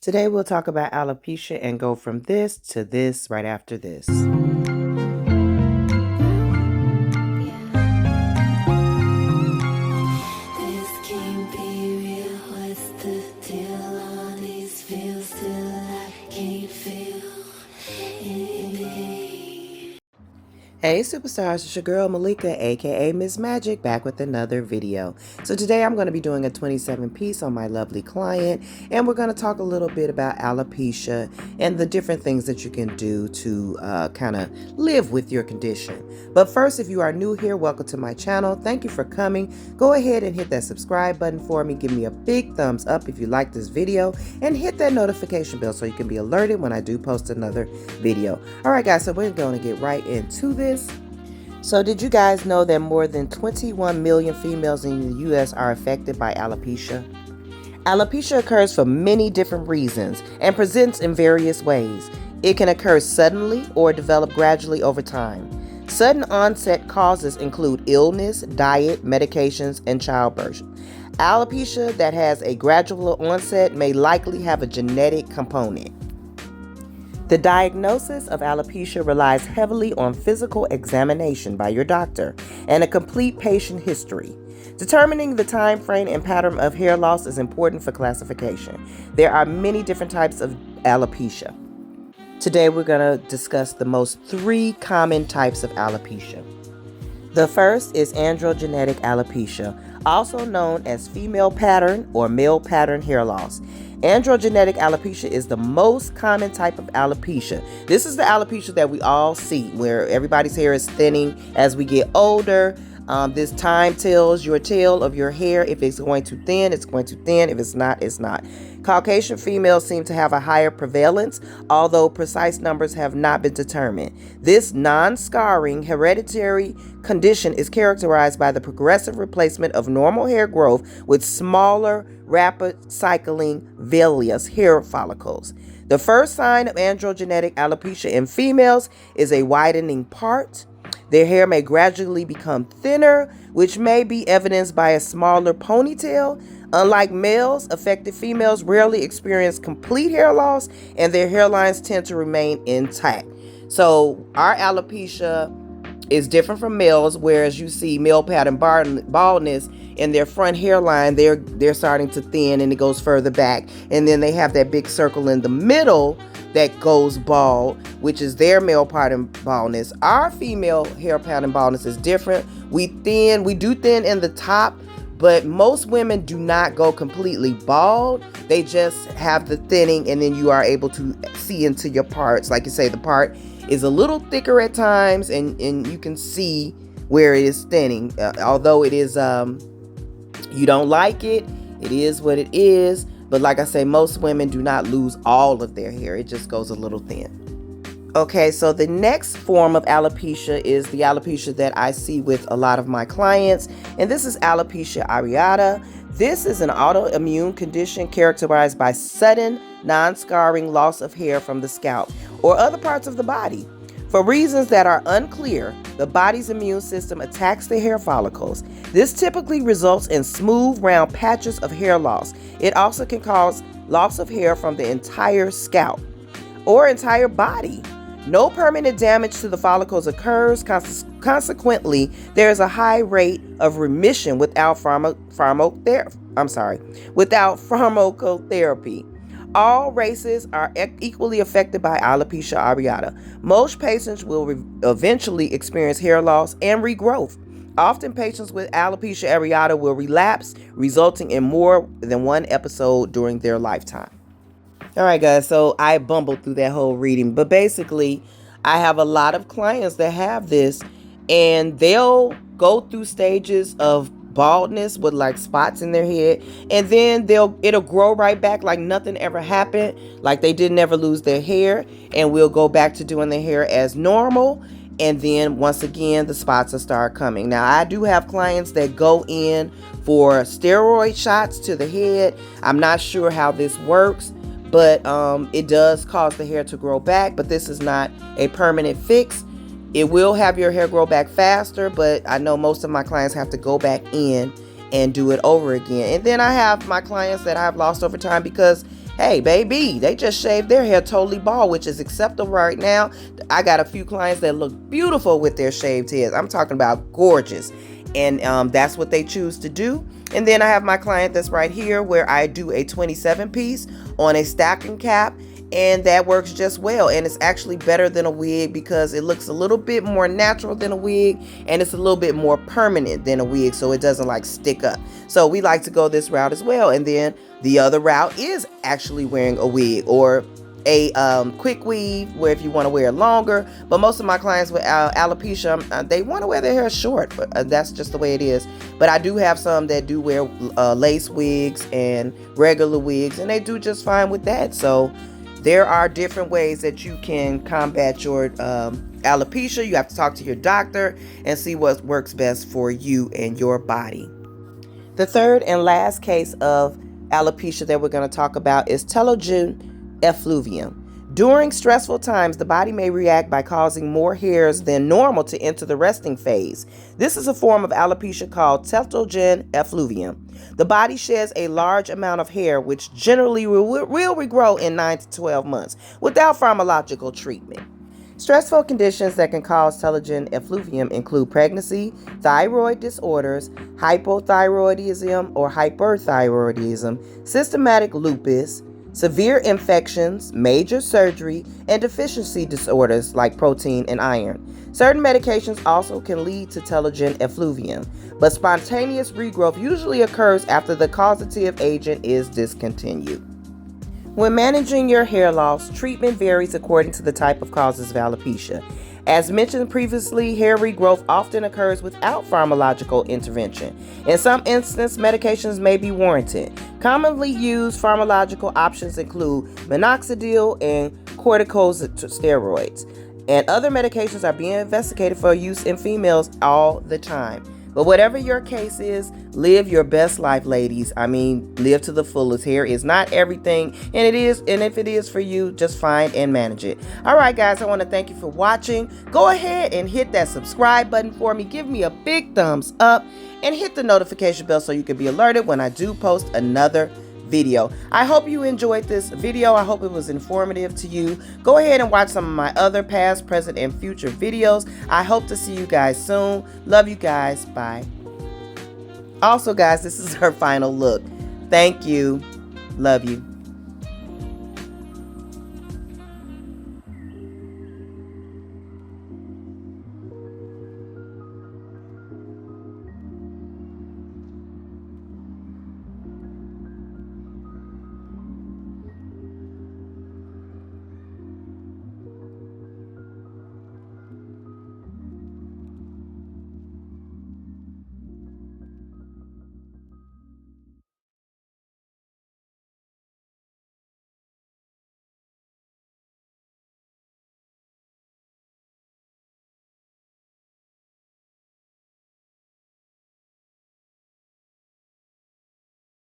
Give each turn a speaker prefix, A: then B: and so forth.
A: Today we'll talk about alopecia and go from this to this right after this. Hey superstars, it's your girl Malika, aka Ms. Magic, back with another video. So today I'm going to be doing a 27 piece on my lovely client, and we're going to talk a little bit about alopecia and the different things that you can do to kind of live with your condition. But first, if you are new here, welcome to my channel. Thank you for coming. Go ahead and hit that subscribe button for me. Give me a big thumbs up if you like this video, and hit that notification bell so you can be alerted when I do post another video. Alright guys, so we're going to get right into this. So did you guys know that more than 21 million females in the US are affected by alopecia? Alopecia occurs for many different reasons and presents in various ways. It can occur suddenly or develop gradually over time. Sudden onset causes include illness, diet, medications, and childbirth. Alopecia that has a gradual onset may likely have a genetic component. The diagnosis of alopecia relies heavily on physical examination by your doctor and a complete patient history. Determining the time frame and pattern of hair loss is important for classification. There are many different types of alopecia. Today we're going to discuss the most 3 common types of alopecia. The first is androgenetic alopecia, also known as female pattern or male pattern hair loss. Androgenetic alopecia is the most common type of alopecia. This is the alopecia that we all see, where everybody's hair is thinning as we get older. This time tells your tale of your hair. If it's going to thin, it's going to thin. If it's not, it's not. Caucasian females seem to have a higher prevalence, although precise numbers have not been determined. This non-scarring hereditary condition is characterized by the progressive replacement of normal hair growth with smaller, rapid cycling vellus hair follicles. The first sign of androgenetic alopecia in females is a widening part. Their hair may gradually become thinner, which may be evidenced by a smaller ponytail. Unlike males, affected females rarely experience complete hair loss, and their hairlines tend to remain intact. So our alopecia is different from males, whereas you see male pattern baldness in their front hairline, they're starting to thin and it goes further back, and then they have that big circle in the middle that goes bald, which is their male pattern baldness. Our female hair pattern baldness is different. We do thin in the top, but most women do not go completely bald. They just have the thinning, and then you are able to see into your parts. Like you say, the part is a little thicker at times, and you can see where it is thinning. Although it is, you don't like it, it is what it is. But like I say, most women do not lose all of their hair. It just goes a little thin. Okay, so the next form of alopecia is the alopecia that I see with a lot of my clients, and this is alopecia areata. This is an autoimmune condition characterized by sudden, non-scarring loss of hair from the scalp or other parts of the body. For reasons that are unclear, the body's immune system attacks the hair follicles. This typically results in smooth, round patches of hair loss. It also can cause loss of hair from the entire scalp or entire body. No permanent damage to the follicles occurs. Consequently, there is a high rate of remission without pharmacotherapy. All races are equally affected by alopecia areata. Most patients will eventually experience hair loss and regrowth. Often patients with alopecia areata will relapse, resulting in more than one episode during their lifetime. Alright guys, so I bumbled through that whole reading, but basically I have a lot of clients that have this, and they'll go through stages of baldness with like spots in their head, and then it'll grow right back like nothing ever happened, like they didn't ever lose their hair, and we'll go back to doing their hair as normal, and then once again the spots will start coming. Now I do have clients that go in for steroid shots to the head. I'm not sure how this works, but it does cause the hair to grow back, but this is not a permanent fix. It will have your hair grow back faster, but I know most of my clients have to go back in and do it over again. And then I have my clients that I've lost over time because hey, baby, they just shaved their hair totally bald, which is acceptable right now. I got a few clients that look beautiful with their shaved heads. I'm talking about gorgeous. And that's what they choose to do. And then I have my client that's right here where I do a 27 piece on a stocking cap. And that works just well, and it's actually better than a wig because it looks a little bit more natural than a wig, and it's a little bit more permanent than a wig, so it doesn't like stick up. So we like to go this route as well. And then the other route is actually wearing a wig or a quick weave, where if you want to wear it longer. But most of my clients with alopecia, they want to wear their hair short. That's just the way it is. But I do have some that do wear lace wigs and regular wigs, and they do just fine with that. So there are different ways that you can combat your alopecia. You have to talk to your doctor and see what works best for you and your body. The third and last case of alopecia that we're going to talk about is telogen effluvium. During stressful times, the body may react by causing more hairs than normal to enter the resting phase. This is a form of alopecia called telogen effluvium. The body sheds a large amount of hair, which generally will regrow in 9 to 12 months without pharmacological treatment. Stressful conditions that can cause telogen effluvium include pregnancy, thyroid disorders, hypothyroidism or hyperthyroidism, systematic lupus, severe infections, major surgery, and deficiency disorders like protein and iron. Certain medications also can lead to telogen effluvium, but spontaneous regrowth usually occurs after the causative agent is discontinued. When managing your hair loss, treatment varies according to the type of causes of alopecia. As mentioned previously, hair regrowth often occurs without pharmacological intervention. In some instances, medications may be warranted. Commonly used pharmacological options include minoxidil and corticosteroids, and other medications are being investigated for use in females all the time. But whatever your case is, live your best life, ladies. I mean, live to the fullest. Hair is not everything, and if it is for you, just find and manage it. All right, guys, I want to thank you for watching. Go ahead and hit that subscribe button for me. Give me a big thumbs up and hit the notification bell so you can be alerted when I do post another video. I hope you enjoyed this video. I hope it was informative to you. Go ahead and watch some of my other past, present, and future videos. I hope to see you guys soon. Love you guys. Bye. Also, guys, this is her final look. Thank you. Love you.